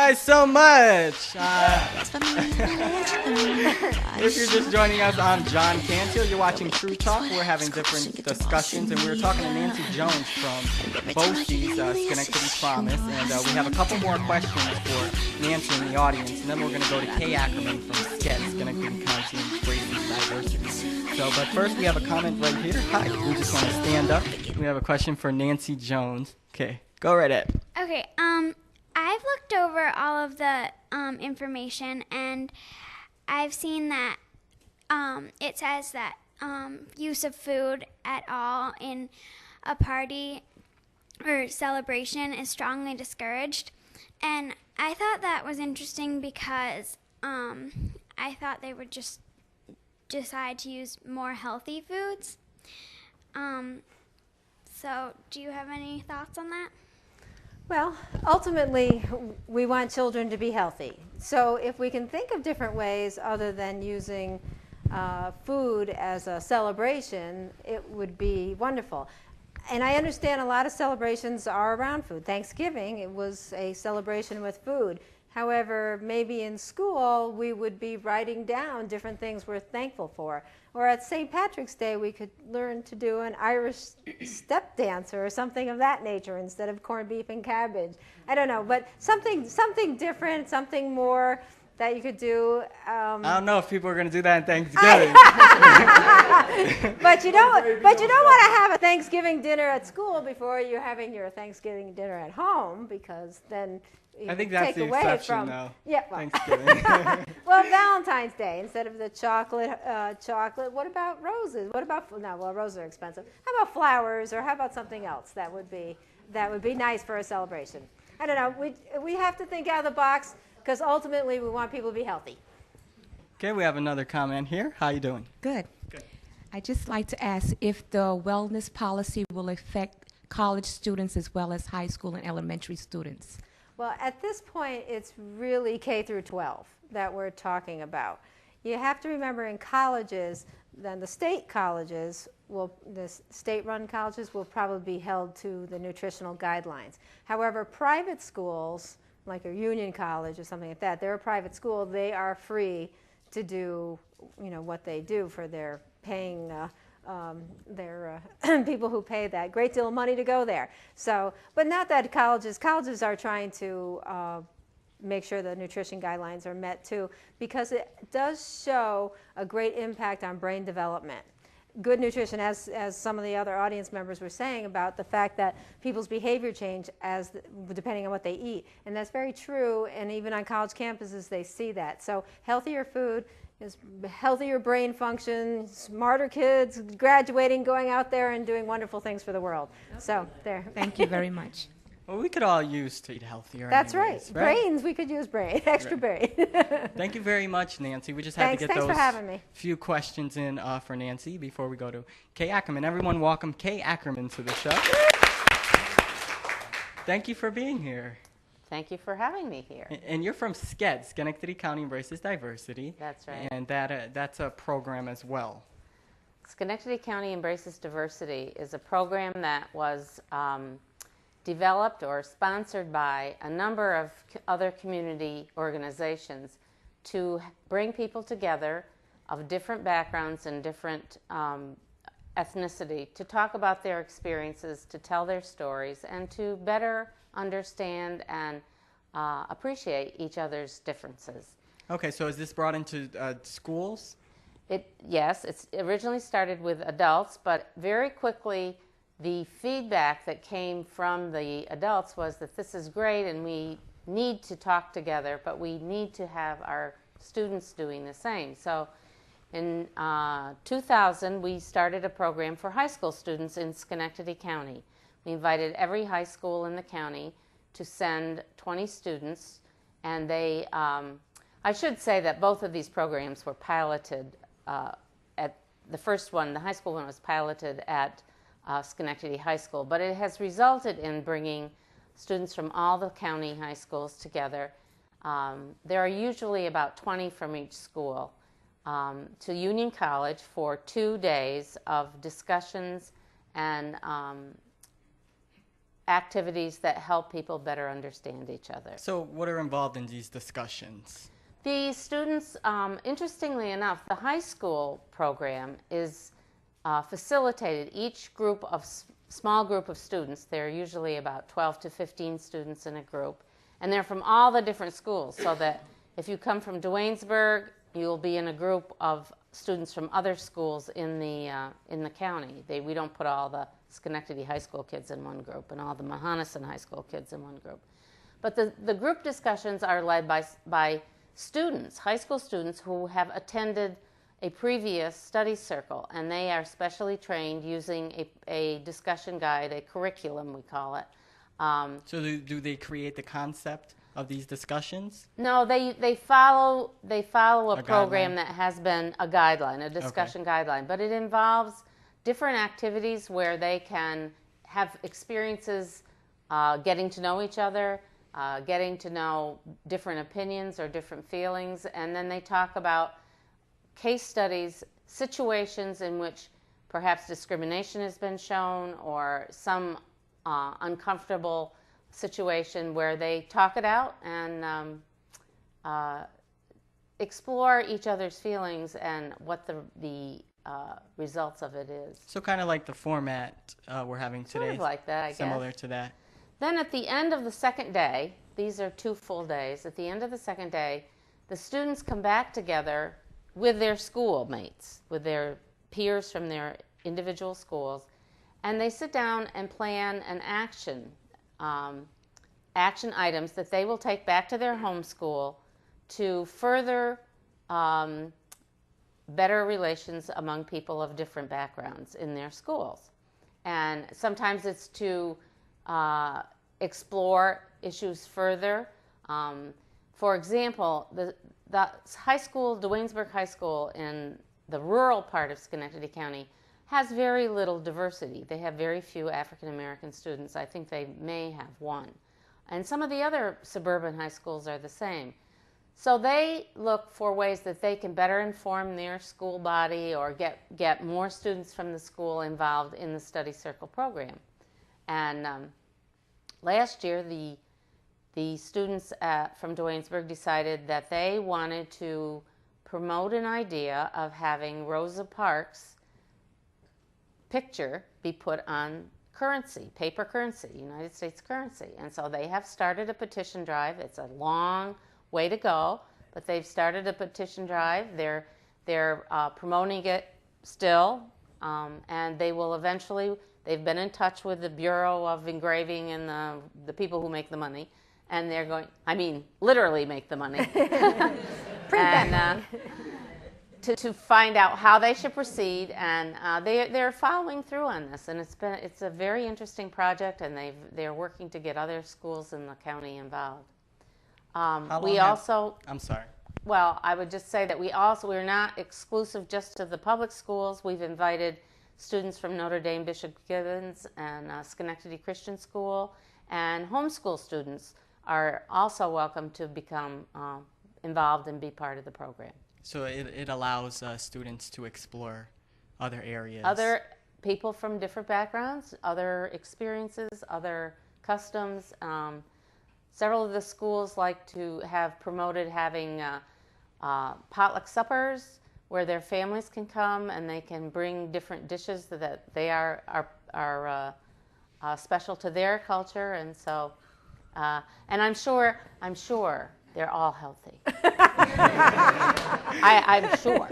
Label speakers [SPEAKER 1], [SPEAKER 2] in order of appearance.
[SPEAKER 1] guys so much. If you're just joining us, I'm John Cancio. You're watching True Talk. We're having different discussions, and we were talking to Nancy Jones from BOCES, Schenectady Promise, and we have a couple more questions for Nancy in the audience, and then we're going to go to Kay Ackerman from SCED, Schenectady County Embraces Diversity. So, but first we have a comment right here. Hi, we just want to stand up. We have a question for Nancy Jones. Okay, go right ahead.
[SPEAKER 2] Okay, I've looked over all of the information, and I've seen that it says that use of food at all in a party or celebration is strongly discouraged. And I thought that was interesting because I thought they would just decide to use more healthy foods. So do you have any thoughts on that?
[SPEAKER 3] Well, ultimately, we want children to be healthy. So if we can think of different ways other than using food as a celebration, it would be wonderful. And I understand a lot of celebrations are around food. Thanksgiving, it was a celebration with food. However, maybe in school, we would be writing down different things we're thankful for. Or at St. Patrick's Day, we could learn to do an Irish step dance or something of that nature instead of corned beef and cabbage. I don't know, but something different, something more that you could do.
[SPEAKER 1] I don't know if people are going to do that on Thanksgiving.
[SPEAKER 3] But you don't want to have a Thanksgiving dinner at school before you're having your Thanksgiving dinner at home, because then
[SPEAKER 1] I think that's the exception, though.
[SPEAKER 3] Yeah, well.
[SPEAKER 1] Thanksgiving.
[SPEAKER 3] Well, Valentine's Day, instead of the chocolate, what about roses? What about, no, well, roses are expensive. How about flowers, or how about something else that would be nice for a celebration? I don't know. We have to think out of the box, because ultimately we want people to be healthy.
[SPEAKER 1] Okay, we have another comment here. How you doing?
[SPEAKER 4] Good. I'd just like to ask if the wellness policy will affect college students as well as high school and elementary students.
[SPEAKER 3] Well, at this point, it's really K through 12 that we're talking about. You have to remember, in colleges, then the state colleges, the state-run colleges will probably be held to the nutritional guidelines. However, private schools, like a Union College or something like that, they're a private school. They are free to do, what they do for their paying their people who pay that great deal of money to go there. So, but not that colleges are trying to make sure the nutrition guidelines are met too, because it does show a great impact on brain development. Good nutrition, as some of the other audience members were saying about the fact that people's behavior change depending on what they eat. And that's very true, and even on college campuses they see that. So healthier food is healthier brain function, smarter kids graduating, going out there and doing wonderful things for the world. Okay. So there.
[SPEAKER 4] Thank you very much.
[SPEAKER 1] Well, we could all use to eat healthier.
[SPEAKER 3] That's
[SPEAKER 1] anyways,
[SPEAKER 3] right. Brains, we could use brain, extra brain.
[SPEAKER 1] Thank you very much, Nancy. We just had to get
[SPEAKER 3] Thanks
[SPEAKER 1] those
[SPEAKER 3] for having me.
[SPEAKER 1] few questions in for Nancy before we go to Kay Ackerman. Everyone welcome Kay Ackerman to the show. Thank you for being here.
[SPEAKER 5] Thank you for having me here.
[SPEAKER 1] And you're from SCED, Schenectady County Embraces Diversity.
[SPEAKER 5] That's right.
[SPEAKER 1] And that's a program as well.
[SPEAKER 5] Schenectady County Embraces Diversity is a program that was developed or sponsored by a number of other community organizations to bring people together of different backgrounds and different ethnicity to talk about their experiences, to tell their stories, and to better understand and appreciate each other's differences.
[SPEAKER 1] Okay, so is this brought into schools?
[SPEAKER 5] Yes, it's originally started with adults, but very quickly the feedback that came from the adults was that this is great and we need to talk together, but we need to have our students doing the same. So in 2000, we started a program for high school students in Schenectady County. We invited every high school in the county to send 20 students, and they, I should say that both of these programs were piloted at the first one, the high school one was piloted at Schenectady High School, but it has resulted in bringing students from all the county high schools together. There are usually about 20 from each school to Union College for 2 days of discussions and activities that help people better understand each other.
[SPEAKER 1] So what are involved in these discussions?
[SPEAKER 5] The students, interestingly enough, the high school program is facilitated. Each group of small group of students, they're usually about 12 to 15 students in a group, and they're from all the different schools, so that if you come from Duanesburg, you'll be in a group of students from other schools in the county. We don't put all the Schenectady High School kids in one group and all the Mahonison High School kids in one group. But the group discussions are led by students, high school students who have attended a previous study circle, and they are specially trained using a discussion guide, a curriculum we call it.
[SPEAKER 1] So do they create the concept of these discussions?
[SPEAKER 5] No, they follow a program
[SPEAKER 1] guideline?
[SPEAKER 5] that has been a guideline, a discussion guideline, but it involves different activities where they can have experiences getting to know each other, getting to know different opinions or different feelings, and then they talk about case studies, situations in which perhaps discrimination has been shown or some uncomfortable situation where they talk it out and explore each other's feelings and what the results of it is.
[SPEAKER 1] So kind of like the format we're having today.
[SPEAKER 5] Sort of like that, I guess.
[SPEAKER 1] Similar to that.
[SPEAKER 5] Then at the end of the second day, these are 2 full days, at the end of the second day, the students come back together with their schoolmates, with their peers from their individual schools, and they sit down and plan an action items that they will take back to their home school to further better relations among people of different backgrounds in their schools. And sometimes it's to explore issues further. For example, the high school, Duanesburg High School in the rural part of Schenectady County has very little diversity. They have very few African American students. I think they may have one. And some of the other suburban high schools are the same. So they look for ways that they can better inform their school body or get more students from the school involved in the study circle program. And last year, the students from Duanesburg decided that they wanted to promote an idea of having Rosa Parks' picture be put on currency, paper currency, United States currency. And so they have started a petition drive. It's a long way to go, but they've started a petition drive. They're promoting it still, and they will eventually, they've been in touch with the Bureau of Engraving and the people who make the money, and they're going, I mean, literally make the money. To find out how they should proceed, and they're following through on this, and it's a very interesting project, and they're working to get other schools in the county involved. I'm sorry. Well, I would just say that we're not exclusive just to the public schools. We've invited students from Notre Dame Bishop Gibbons and Schenectady Christian School, and homeschool students are also welcome to become involved and be part of the program.
[SPEAKER 1] So it allows students to explore other areas.
[SPEAKER 5] Other people from different backgrounds, other experiences, other customs. Several of the schools like to have promoted having potluck suppers where their families can come and they can bring different dishes that they are special to their culture, and so and I'm sure they're all healthy. I'm sure.